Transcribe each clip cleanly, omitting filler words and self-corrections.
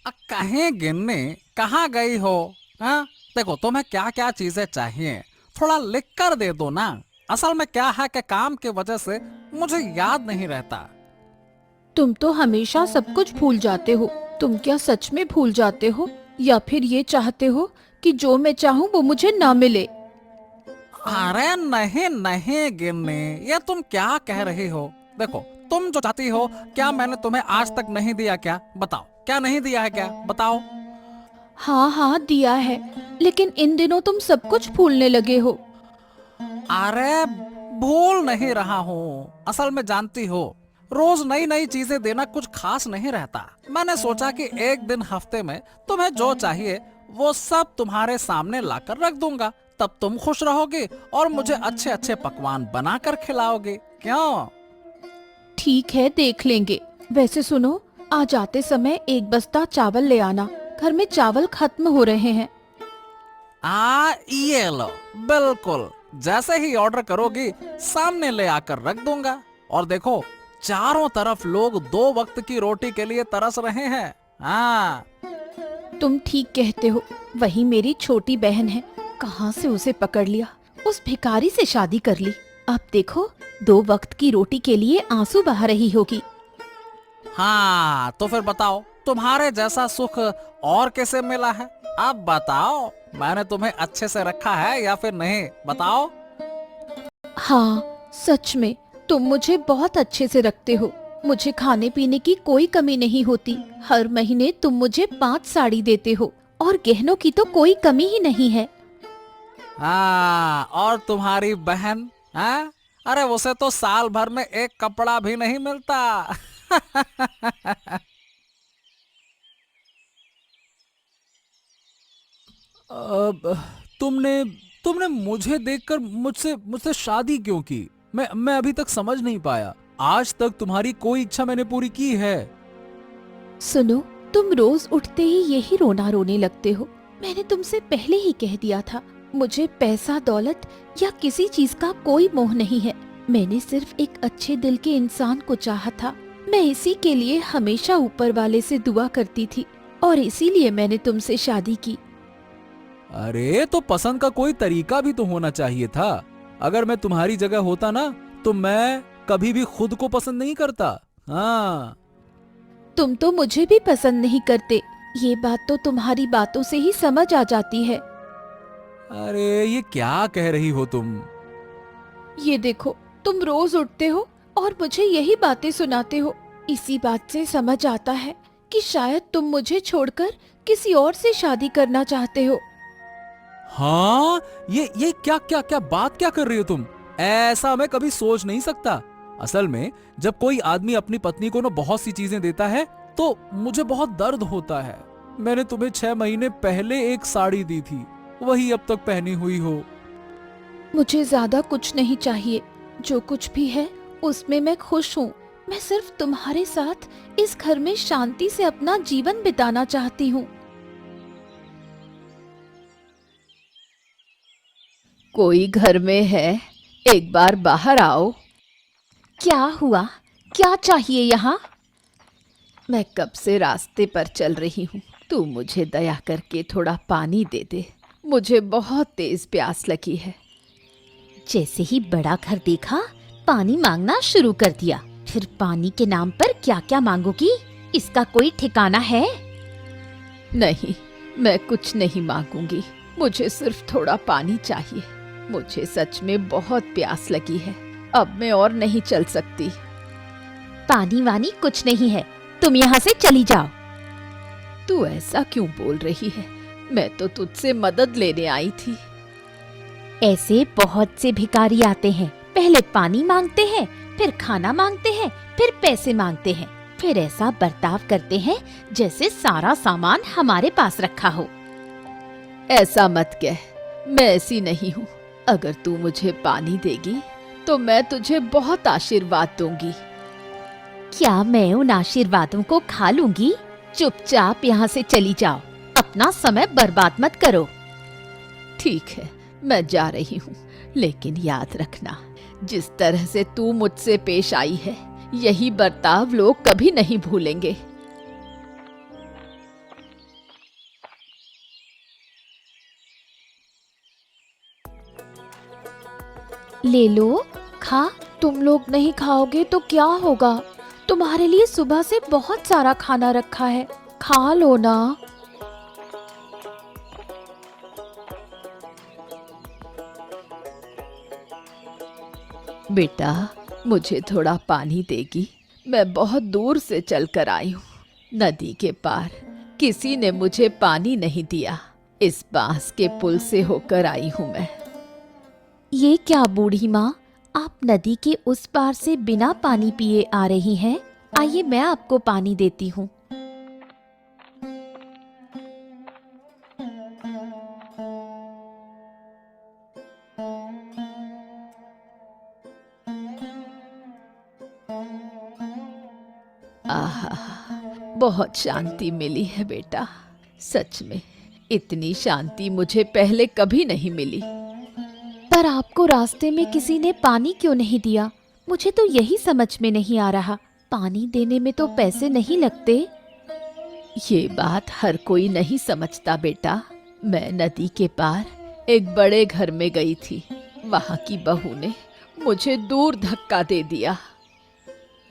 कहीं गिन्नी, कहाँ गई हो? हाँ, देखो तुम्हें क्या क्या चीजें चाहिए, थोड़ा लिख कर दे दो ना। असल में क्या है कि काम की वजह से मुझे याद नहीं रहता। तुम तो हमेशा सब कुछ भूल जाते हो। तुम क्या सच में भूल जाते हो या फिर ये चाहते हो कि जो मैं चाहूँ वो मुझे ना मिले? अरे नहीं नहीं गिन्नी, ये तुम क्या कह रही हो? देखो, तुम जो चाहती हो, क्या मैंने तुम्हें आज तक नहीं दिया? क्या बताओ, क्या नहीं दिया है? क्या बताओ। हाँ हाँ दिया है, लेकिन इन दिनों तुम सब कुछ भूलने लगे हो। अरे भूल नहीं रहा हूँ, असल में जानती हो, रोज नई नई चीजें देना कुछ खास नहीं रहता। मैंने सोचा कि एक दिन हफ्ते में तुम्हें जो चाहिए वो सब तुम्हारे सामने लाकर रख दूंगा, तब तुम खुश रहोगे और मुझे अच्छे अच्छे पकवान बनाकर खिलाओगे। क्यों? ठीक है, देख लेंगे। वैसे सुनो, आज आते समय एक बस्ता चावल ले आना। घर में चावल खत्म हो रहे हैं। ये लो, बिल्कुल जैसे ही ऑर्डर करोगी सामने ले आकर रख दूंगा। और देखो, चारों तरफ लोग दो वक्त की रोटी के लिए तरस रहे हैं। हाँ। तुम ठीक कहते हो। वही मेरी छोटी बहन है, कहाँ से उसे पकड़ लिया, उस भिखारी से शादी कर ली। अब देखो, दो वक्त की रोटी के लिए आंसू बहा रही होगी। हाँ तो फिर बताओ, तुम्हारे जैसा सुख और कैसे मिला है? अब बताओ, मैंने तुम्हें अच्छे से रखा है या फिर नहीं? बताओ। हाँ, सच में तुम मुझे बहुत अच्छे से रखते हो। मुझे खाने पीने की कोई कमी नहीं होती। हर महीने तुम मुझे 5 साड़ी देते हो और गहनों की तो कोई कमी ही नहीं है। हाँ, और तुम्हारी बहन? हाँ, अरे उसे तो साल भर में एक कपड़ा भी नहीं मिलता। अब तुमने तुमने मुझे देखकर मुझसे मुझसे शादी क्यों की? मैं अभी तक समझ नहीं पाया। आज तक तुम्हारी कोई इच्छा मैंने पूरी की है? सुनो, तुम रोज उठते ही यही रोना रोने लगते हो। मैंने तुमसे पहले ही कह दिया था, मुझे पैसा दौलत या किसी चीज का कोई मोह नहीं है। मैंने सिर्फ एक अच्छे दिल के इंसान को चाहा था। मैं इसी के लिए हमेशा ऊपर वाले से दुआ करती थी और इसीलिए मैंने तुमसे शादी की। अरे तो पसंद का कोई तरीका भी तो होना चाहिए था। अगर मैं तुम्हारी जगह होता ना, तो मैं कभी भी खुद को पसंद नहीं करता। हाँ। तुम तो मुझे भी पसंद नहीं करते, ये बात तो तुम्हारी बातों से ही समझ आ जाती है। अरे ये क्या कह रही हो तुम? ये देखो, तुम रोज उठते हो और मुझे यही बातें सुनाते हो। इसी बात से समझ आता है कि शायद तुम मुझे छोड़कर किसी और से शादी करना चाहते हो। हाँ, ये क्या क्या क्या बात क्या कर रही हो तुम? ऐसा मैं कभी सोच नहीं सकता। असल में जब कोई आदमी अपनी पत्नी को ना बहुत सी चीजें देता है तो मुझे बहुत दर्द होता है। मैंने तुम्हें 6 महीने पहले एक साड़ी दी थी, वही अब तक पहनी हुई हो। मुझे ज्यादा कुछ नहीं चाहिए। जो कुछ भी है उसमें मैं खुश हूँ। मैं सिर्फ तुम्हारे साथ इस घर में शांति से अपना जीवन बिताना चाहती हूँ। कोई घर में है? एक बार बाहर आओ। क्या हुआ? क्या चाहिए यहाँ? मैं कब से रास्ते पर चल रही हूँ। तू मुझे दया करके थोड़ा पानी दे दे। मुझे बहुत तेज प्यास लगी है। जैसे ही बड़ा घर देखा, पानी मांगना शुरू कर दिया। फिर पानी के नाम पर क्या क्या मांगोगी? इसका कोई ठिकाना है? नहीं, मैं कुछ नहीं मांगूंगी। मुझे सिर्फ थोड़ा पानी चाहिए। मुझे सच में बहुत प्यास लगी है। अब मैं और नहीं चल सकती। पानी वानी कुछ नहीं है, तुम यहाँ से चली जाओ। तू ऐसा क्यों बोल रही है? मैं तो तुझसे मदद लेने आई थी। ऐसे बहुत से भिखारी आते हैं, पहले पानी मांगते हैं, फिर खाना मांगते हैं, फिर पैसे मांगते हैं, फिर ऐसा बर्ताव करते हैं जैसे सारा सामान हमारे पास रखा हो। ऐसा मत कह, मैं ऐसी नहीं हूँ। अगर तू मुझे पानी देगी तो मैं तुझे बहुत आशीर्वाद दूंगी। क्या मैं उन आशीर्वादों को खा लूंगी? चुपचाप यहाँ से चली जाओ, अपना समय बर्बाद मत करो। ठीक है, मैं जा रही हूँ, लेकिन याद रखना, जिस तरह से तू मुझसे पेश आई है, यही बर्ताव लोग कभी नहीं भूलेंगे। ले लो, खा। तुम लोग नहीं खाओगे तो क्या होगा? तुम्हारे लिए सुबह से बहुत सारा खाना रखा है, खा लो ना। बेटा, मुझे थोड़ा पानी देगी? मैं बहुत दूर से चलकर आई हूँ, नदी के पार। किसी ने मुझे पानी नहीं दिया। इस बांस के पुल से होकर आई हूँ मैं। ये क्या बूढ़ी माँ, आप नदी के उस पार से बिना पानी पिए आ रही हैं? आइए मैं आपको पानी देती हूँ। आहा, बहुत शांति मिली है बेटा। सच में इतनी शांति मुझे पहले कभी नहीं मिली। पर आपको रास्ते में किसी ने पानी क्यों नहीं दिया? मुझे तो यही समझ में नहीं आ रहा। पानी देने में तो पैसे नहीं लगते। ये बात हर कोई नहीं समझता बेटा। मैं नदी के पार एक बड़े घर में गई थी। वहां की बहू ने मुझे दूर धक्का दे दिया।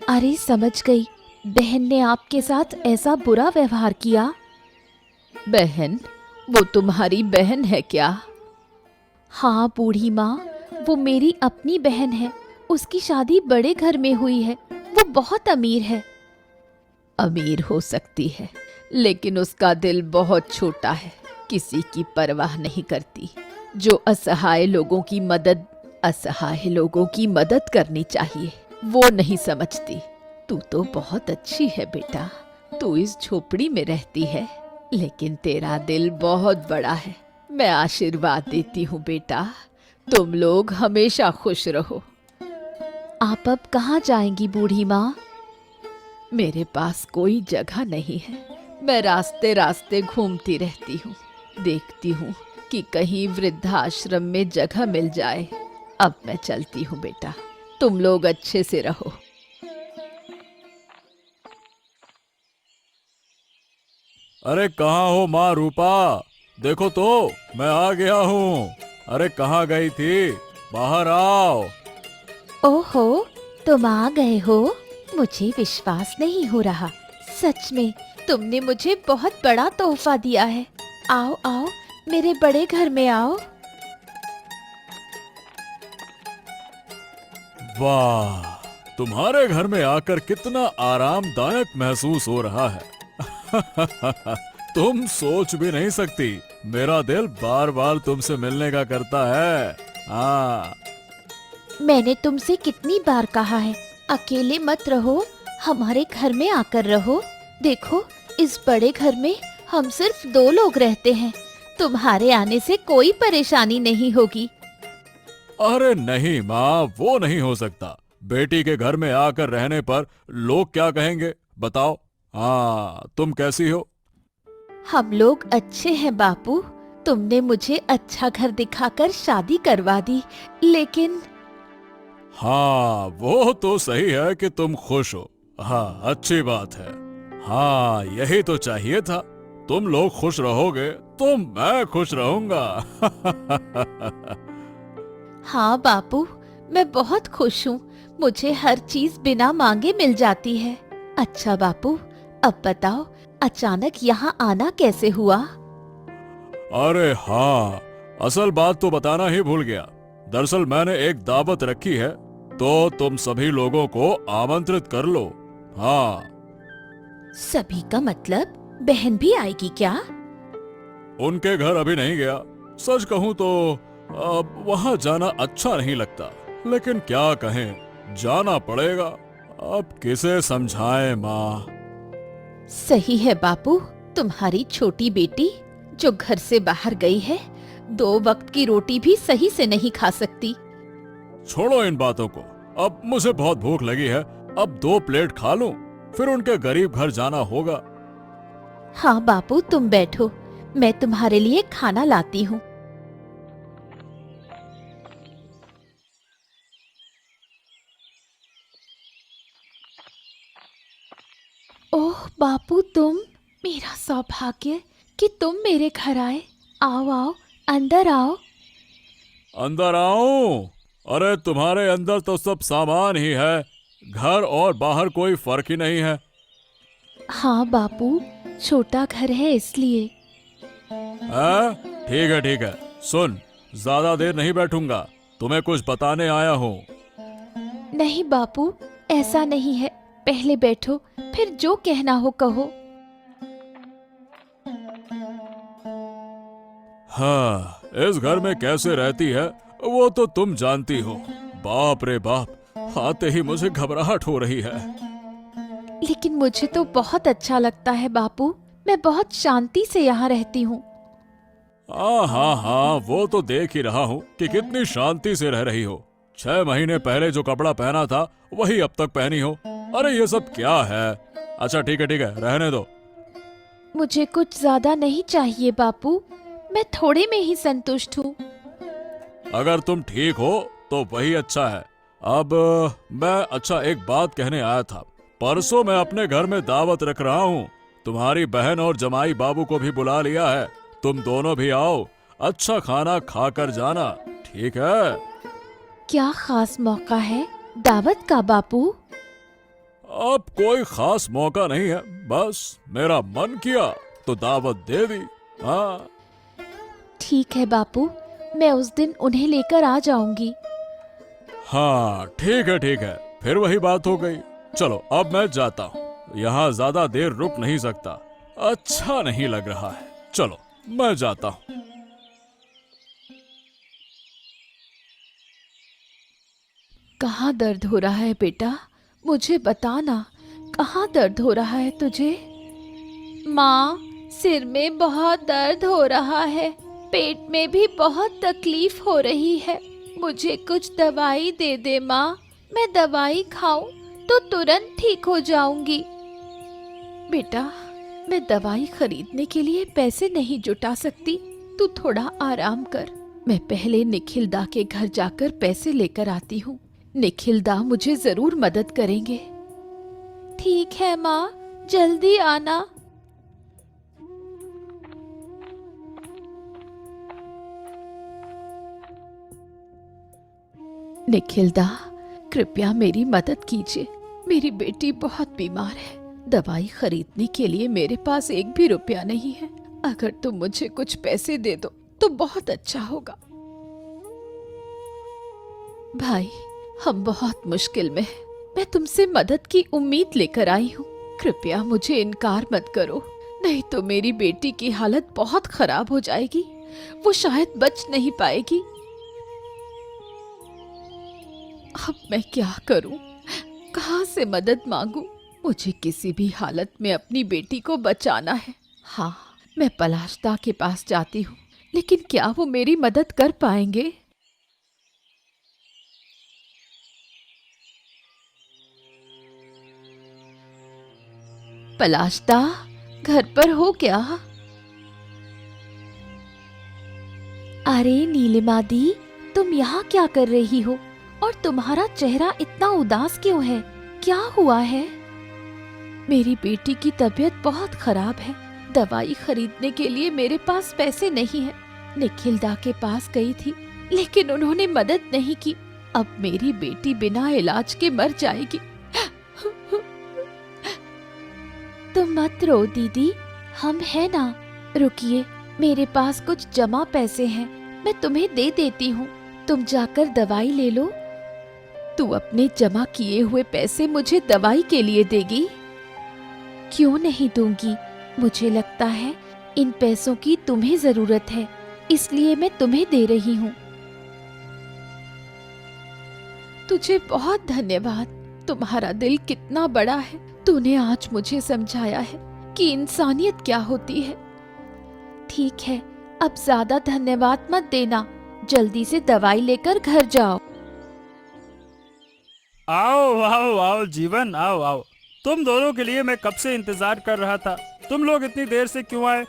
अरे समझ गई, बहन ने आपके साथ ऐसा बुरा व्यवहार किया। बहन? वो तुम्हारी बहन है क्या? हाँ बूढ़ी माँ, वो मेरी अपनी बहन है। उसकी शादी बड़े घर में हुई है। वो बहुत अमीर है। अमीर हो सकती है, लेकिन उसका दिल बहुत छोटा है। किसी की परवाह नहीं करती। जो असहाय लोगों की मदद करनी चाहिए, वो नहीं समझती। तू तो बहुत अच्छी है बेटा। तू इस झोपड़ी में रहती है, लेकिन तेरा दिल बहुत बड़ा है। मैं आशीर्वाद देती हूँ बेटा, तुम लोग हमेशा खुश रहो। आप अब कहाँ जाएंगी बूढ़ी माँ? मेरे पास कोई जगह नहीं है। मैं रास्ते रास्ते घूमती रहती हूँ। देखती हूँ कि कहीं वृद्धाश्रम में जगह मिल जाए। अब मैं चलती हूँ बेटा, तुम लोग अच्छे से रहो। अरे कहाँ हो माँ रूपा? देखो तो, मैं आ गया हूँ। अरे कहाँ गई थी? बाहर आओ। ओहो, तुम आ गए हो? मुझे विश्वास नहीं हो रहा। सच में तुमने मुझे बहुत बड़ा तोहफा दिया है। आओ आओ, मेरे बड़े घर में आओ। वाह, तुम्हारे घर में आकर कितना आरामदायक महसूस हो रहा है। तुम सोच भी नहीं सकती, मेरा दिल बार बार तुमसे मिलने का करता है। हाँ। मैंने तुमसे कितनी बार कहा है, अकेले मत रहो, हमारे घर में आकर रहो। देखो, इस बड़े घर में हम सिर्फ 2 लोग रहते हैं। तुम्हारे आने से कोई परेशानी नहीं होगी। अरे नहीं माँ, वो नहीं हो सकता। बेटी के घर में आकर रहने पर लोग क्या कहेंगे बताओ? हाँ, तुम कैसी हो? हम लोग अच्छे हैं बापू। तुमने मुझे अच्छा घर दिखाकर शादी करवा दी, लेकिन हाँ, वो तो सही है कि तुम खुश हो। हाँ, अच्छी बात है। हाँ, यही तो चाहिए था। तुम लोग खुश रहोगे तो मैं खुश रहूंगा। हाँ बापू, मैं बहुत खुश हूँ। मुझे हर चीज बिना मांगे मिल जाती है। अच्छा बापू, अब बताओ, अचानक यहाँ आना कैसे हुआ? अरे हाँ, असल बात तो बताना ही भूल गया। दरअसल मैंने एक दावत रखी है, तो तुम सभी लोगों को आमंत्रित कर लो। हाँ। सभी का मतलब बहन भी आएगी क्या? उनके घर अभी नहीं गया। सच कहूँ तो अब वहाँ जाना अच्छा नहीं लगता, लेकिन क्या कहें, जाना पड़ेगा। अब किसे समझाएं माँ। सही है बापू, तुम्हारी छोटी बेटी जो घर से बाहर गई है, 2 वक्त की रोटी भी सही से नहीं खा सकती। छोड़ो इन बातों को, अब मुझे बहुत भूख लगी है। अब 2 प्लेट खा लूं, फिर उनके गरीब घर जाना होगा। हाँ बापू, तुम बैठो, मैं तुम्हारे लिए खाना लाती हूँ। ओह बापू, तुम, मेरा सौभाग्य कि तुम मेरे घर आए। आओ आओ, अंदर आओ। अंदर आऊं? अरे तुम्हारे अंदर तो सब सामान ही है, घर और बाहर कोई फर्क ही नहीं है। हाँ बापू, छोटा घर है इसलिए। हाँ, ठीक है। सुन, ज्यादा देर नहीं बैठूंगा, तुम्हें कुछ बताने आया हूँ। नहीं बापू, ऐसा नहीं है, पहले बैठो, फिर जो कहना हो कहो। हाँ, इस घर में कैसे रहती है वो तो तुम जानती हो। बाप रे बाप, आते ही मुझे घबराहट हो रही है। लेकिन मुझे तो बहुत अच्छा लगता है बापू, मैं बहुत शांति से यहाँ रहती हूँ। हाँ, वो तो देख ही रहा हूँ कि कितनी शांति से रह रही हो। 6 महीने पहले जो कपड़ा पहना था वही अब तक पहनी हो। अरे ये सब क्या है? अच्छा ठीक है, रहने दो। मुझे कुछ ज्यादा नहीं चाहिए बापू, मैं थोड़े में ही संतुष्ट हूँ। अगर तुम ठीक हो तो वही अच्छा है। अब मैं एक बात कहने आया था। परसों मैं अपने घर में दावत रख रहा हूँ। तुम्हारी बहन और जमाई बाबू को भी बुला लिया है। तुम दोनों भी आओ, अच्छा खाना खाकर जाना, ठीक है? क्या खास मौका है दावत का बापू? अब कोई खास मौका नहीं है, बस मेरा मन किया तो दावत दे दी। हाँ ठीक है बापू, मैं उस दिन उन्हें लेकर आ जाऊंगी। हाँ, ठीक है, फिर वही बात हो गई। चलो अब मैं जाता हूँ, यहाँ ज्यादा देर रुक नहीं सकता, अच्छा नहीं लग रहा है। चलो मैं जाता हूँ। कहाँ दर्द हो रहा है बेटा, मुझे बताना, कहाँ दर्द हो रहा है तुझे? माँ, सिर में बहुत दर्द हो रहा है, पेट में भी बहुत तकलीफ हो रही है, मुझे कुछ दवाई दे दे माँ, मैं दवाई खाऊं तो तुरंत ठीक हो जाऊंगी। बेटा, मैं दवाई खरीदने के लिए पैसे नहीं जुटा सकती, तू थोड़ा आराम कर, मैं पहले निखिलदा के घर जाकर पैसे लेकर आती हूँ। निखिलदा मुझे जरूर मदद करेंगे। ठीक है माँ, जल्दी आना। निखिलदा, कृपया मेरी मदद कीजिए, मेरी बेटी बहुत बीमार है, दवाई खरीदने के लिए मेरे पास एक भी रुपया नहीं है, अगर तुम मुझे कुछ पैसे दे दो तो बहुत अच्छा होगा। भाई, हम बहुत मुश्किल में हैं, मैं तुमसे मदद की उम्मीद लेकर आई हूँ, कृपया मुझे इनकार मत करो, नहीं तो मेरी बेटी की हालत बहुत खराब हो जाएगी, वो शायद बच नहीं पाएगी। अब मैं क्या करूं? कहां से मदद मांगूं? मुझे किसी भी हालत में अपनी बेटी को बचाना है। हाँ, मैं पलाशदा के पास जाती हूँ, लेकिन क्या वो मेरी मदद कर पाएंगे? पलाशदा, घर पर हो क्या? अरे नीलिमा दी, तुम यहाँ क्या कर रही हो और तुम्हारा चेहरा इतना उदास क्यों है? क्या हुआ है? मेरी बेटी की तबीयत बहुत खराब है, दवाई खरीदने के लिए मेरे पास पैसे नहीं है। निखिलदा के पास गई थी, लेकिन उन्होंने मदद नहीं की, अब मेरी बेटी बिना इलाज के मर जाएगी। तुम मत रो दीदी, हम है ना। रुकिए, मेरे पास कुछ जमा पैसे हैं, मैं तुम्हें दे देती हूँ, तुम जाकर दवाई ले लो। तू अपने जमा किए हुए पैसे मुझे दवाई के लिए देगी? क्यों नहीं दूंगी, मुझे लगता है इन पैसों की तुम्हें जरूरत है, इसलिए मैं तुम्हें दे रही हूँ। तुझे बहुत धन्यवाद, तुम्हारा दिल कितना बड़ा है, तूने आज मुझे समझाया है कि इंसानियत क्या होती है। ठीक है, अब ज्यादा धन्यवाद मत देना, जल्दी से दवाई लेकर घर जाओ। आओ जीवन, आओ। तुम दोनों के लिए मैं कब से इंतजार कर रहा था, तुम लोग इतनी देर से क्यों आए?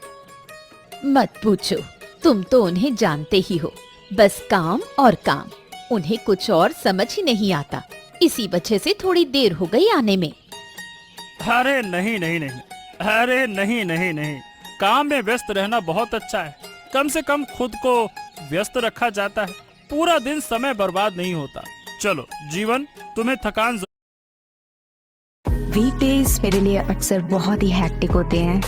मत पूछो, तुम तो उन्हें जानते ही हो, बस काम और काम, उन्हें कुछ और समझ ही नहीं आता, इसी वजह से थोड़ी देर हो गई आने में। अरे नहीं, अरे नहीं, काम में व्यस्त रहना बहुत अच्छा है, कम से कम खुद को व्यस्त रखा जाता है। पूरा दिन समय बर्बाद नहीं होता। चलो जीवन, तुम्हें थकान वीकडेज मेरे लिए अक्सर बहुत ही हैक्टिक होते हैं।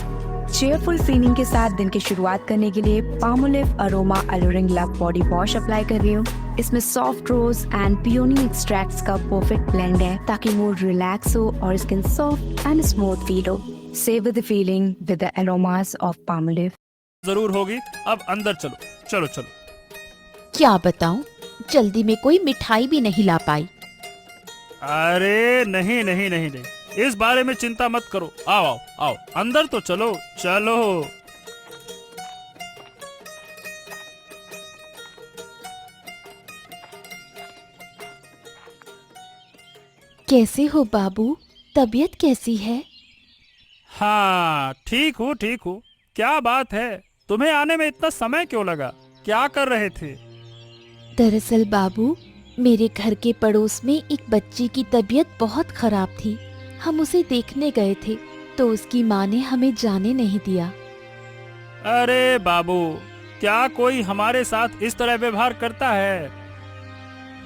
चेयरफुल फीलिंग के साथ दिन की शुरुआत करने के लिए Palmolive aroma alluring love body wash apply कर रही हूँ। इसमें soft rose and peony extracts का परफेक्ट ब्लेंड है ताकि मूड रिलैक्स हो और skin soft and smooth feel हो। Save the feeling with the aromas of Palmolive. जरूर होगी। अब अंदर चलो, चलो चलो। क्या बताऊं, जल्दी में कोई मिठाई भी नहीं ला पाई। अरे नहीं नहीं नहीं नहीं, इस बारे में चिंता मत करो। आओ आओ आओ, अंदर तो चलो चलो। कैसे हो बाबू, तबीयत कैसी है? हाँ ठीक हूँ ठीक हूँ। क्या बात है, तुम्हें आने में इतना समय क्यों लगा? क्या कर रहे थे? दरअसल बाबू, मेरे घर के पड़ोस में एक बच्ची की तबीयत बहुत खराब थी। हम उसे देखने गए थे तो उसकी माँ ने हमें जाने नहीं दिया। अरे बाबू, क्या कोई हमारे साथ इस तरह व्यवहार करता है?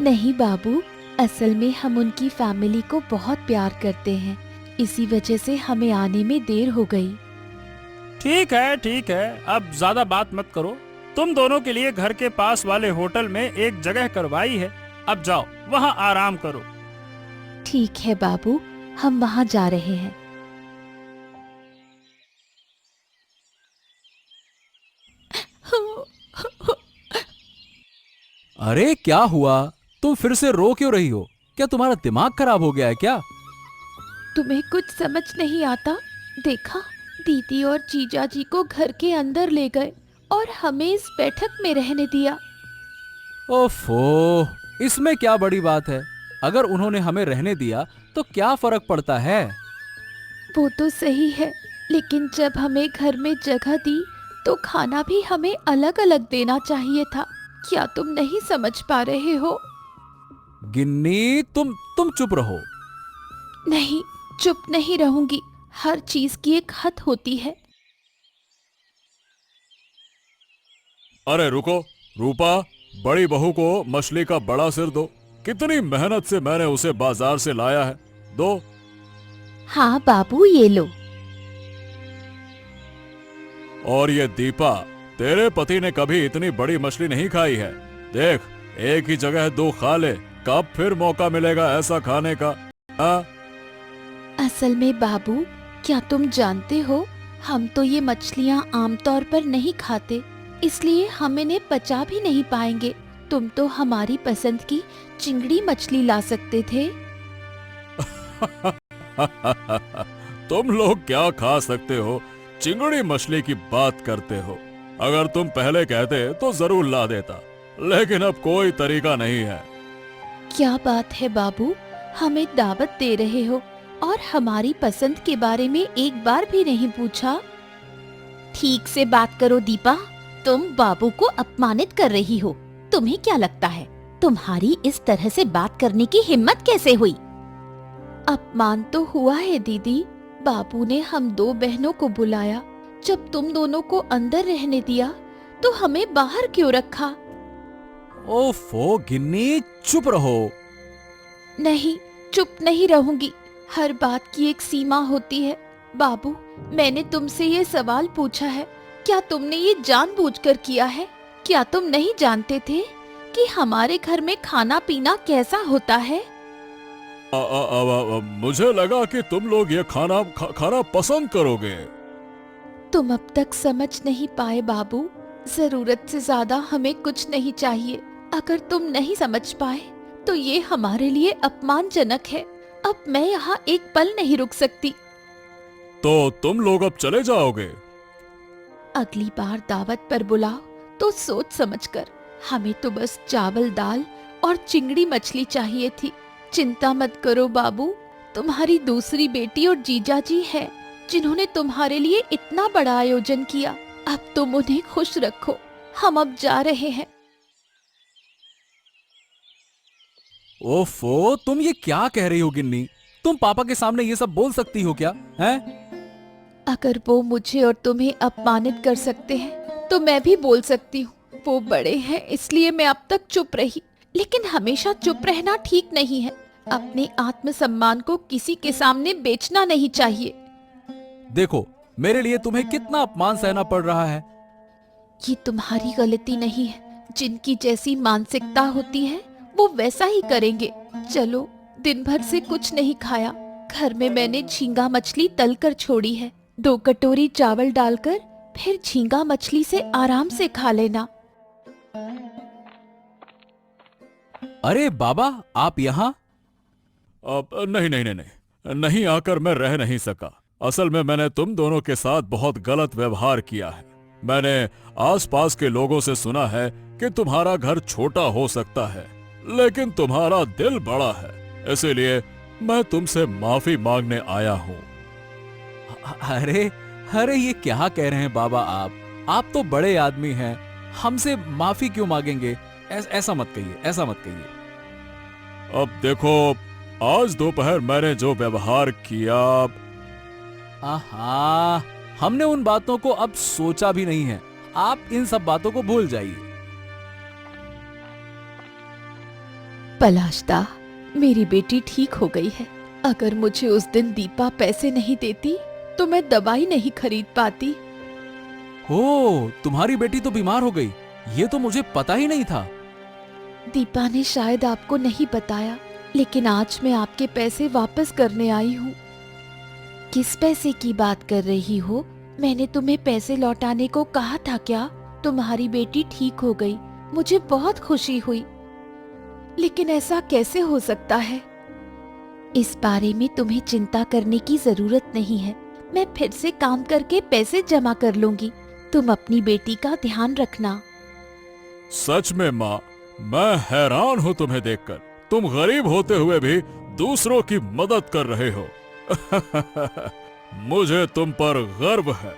नहीं बाबू, असल में हम उनकी फैमिली को बहुत प्यार करते हैं, इसी वजह से हमें आने में देर हो गई। ठीक है, अब ज्यादा बात मत करो। तुम दोनों के लिए घर के पास वाले होटल में एक जगह करवाई है, अब जाओ वहाँ आराम करो। ठीक है बाबू, हम वहाँ जा रहे हैं। अरे क्या हुआ? तुम फिर से रो क्यों रही हो? क्या तुम्हारा दिमाग खराब हो गया है क्या? तुम्हें कुछ समझ नहीं आता? देखा, दीदी और जीजा जी को घर के अंदर ले गए और हमें इस बैठक में रहने दिया। ओफो, इसमें क्या बड़ी बात है? अगर उन्होंने हमें रहने दिया तो क्या फर्क पड़ता है? वो तो सही है, लेकिन जब हमें घर में जगह दी तो खाना भी हमें अलग अलग देना चाहिए था। क्या तुम नहीं समझ पा रहे हो? गिन्नी, तुम चुप रहो। नहीं, चुप नहीं रहूंगी। हर चीज की एक हद होती है। अरे रुको, रूपा, बड़ी बहू को मछली का बड़ा सिर दो। कितनी मेहनत से मैंने उसे बाजार से लाया है, दो। हाँ बाबू, ये लो। और ये दीपा, तेरे पति ने कभी इतनी बड़ी मछली नहीं खाई है। देख, एक ही जगह दो खा ले, कब फिर मौका मिलेगा ऐसा खाने का? हाँ? असल में बाबू, क्या तुम जानते हो, हम तो ये मछलियाँ आमतौर पर नहीं खाते, इसलिए हम इन्हें पचा भी नहीं पाएंगे। तुम तो हमारी पसंद की चिंगड़ी मछली ला सकते थे। तुम लोग क्या खा सकते हो? चिंगड़ी मछली की बात करते हो। अगर तुम पहले कहते तो जरूर ला देता, लेकिन अब कोई तरीका नहीं है। क्या बात है बाबू, हमें दावत दे रहे हो और हमारी पसंद के बारे में एक बार भी नहीं पूछा। ठीक से बात करो दीपा, तुम बाबू को अपमानित कर रही हो। तुम्हें क्या लगता है, तुम्हारी इस तरह से बात करने की हिम्मत कैसे हुई? अपमान तो हुआ है दीदी। बाबू ने हम दो बहनों को बुलाया, जब तुम दोनों को अंदर रहने दिया तो हमें बाहर क्यों रखा? ओफो गिन्नी, चुप रहो। नहीं, चुप नहीं रहूंगी। हर बात की एक सीमा होती है। बाबू, मैंने तुमसे ये सवाल पूछा है, क्या तुमने ये जानबूझकर किया है? क्या तुम नहीं जानते थे कि हमारे घर में खाना पीना कैसा होता है? मुझे लगा कि तुम लोग ये खाना पसंद करोगे। तुम अब तक समझ नहीं पाए बाबू, जरूरत से ज्यादा हमें कुछ नहीं चाहिए। अगर तुम नहीं समझ पाए तो ये हमारे लिए अपमानजनक है। अब मैं यहाँ एक पल नहीं रुक सकती। तो तुम लोग अब चले जाओगे? अगली बार दावत पर बुलाओ तो सोच समझकर। हमें तो बस चावल दाल और चिंगड़ी मछली चाहिए थी। चिंता मत करो बाबू, तुम्हारी दूसरी बेटी और जीजा जी है जिन्होंने तुम्हारे लिए इतना बड़ा आयोजन किया। अब तुम उन्हें खुश रखो। हम अब जा रहे हैं। ओफो, तुम ये क्या कह रही हो गिन्नी? तुम पापा के सामने ये सब बोल सकती हो क्या? हैं? अगर वो मुझे और तुम्हें अपमानित कर सकते हैं तो मैं भी बोल सकती हूँ। वो बड़े हैं इसलिए मैं अब तक चुप रही, लेकिन हमेशा चुप रहना ठीक नहीं है। अपने आत्मसम्मान को किसी के सामने बेचना नहीं चाहिए। देखो, मेरे लिए तुम्हें कितना अपमान सहना पड़ रहा है। ये तुम्हारी गलती नहीं है। जिनकी जैसी मानसिकता होती है वो वैसा ही करेंगे। चलो, दिन भर से कुछ नहीं खाया। घर में मैंने झींगा मछली तल कर छोड़ी है। 2 कटोरी चावल डालकर फिर झींगा मछली से आराम से खा लेना। अरे बाबा, आप यहाँ? अब नहीं नहीं नहीं नहीं नहीं आकर मैं रह नहीं सका। असल में मैंने तुम दोनों के साथ बहुत गलत व्यवहार किया है। मैंने आसपास के लोगों से सुना है कि तुम्हारा घर छोटा हो सकता है, लेकिन तुम्हारा दिल बड़ा है। इसीलिए मैं तुमसे माफी मांगने आया हूँ। अरे अरे, ये क्या कह रहे हैं बाबा आप तो बड़े आदमी हैं, हमसे माफी क्यों मांगेंगे? ऐसा मत कहिए, ऐसा मत कहिए। अब देखो, आज दोपहर मैंने जो व्यवहार किया। आहा, हमने उन बातों को अब सोचा भी नहीं है। आप इन सब बातों को भूल जाइए। पलाशदा, मेरी बेटी ठीक हो गई है। अगर मुझे उस दिन दीपा पैसे नहीं देती तो मैं दवाई नहीं खरीद पाती। हो, तुम्हारी बेटी तो बीमार हो गई, ये तो मुझे पता ही नहीं था। दीपा ने शायद आपको नहीं बताया, लेकिन आज मैं आपके पैसे वापस करने आई हूँ। किस पैसे की बात कर रही हो? मैंने तुम्हें पैसे लौटाने को कहा था क्या? तुम्हारी बेटी ठीक हो गई, मुझे बहुत खुशी हुई। लेकिन ऐसा कैसे हो सकता है? इस बारे में तुम्हें चिंता करने की जरूरत नहीं है। मैं फिर से काम करके पैसे जमा कर लूंगी। तुम अपनी बेटी का ध्यान रखना। सच में माँ, मैं हैरान हूँ तुम्हें देखकर। तुम गरीब होते हुए भी दूसरों की मदद कर रहे हो। मुझे तुम पर गर्व है।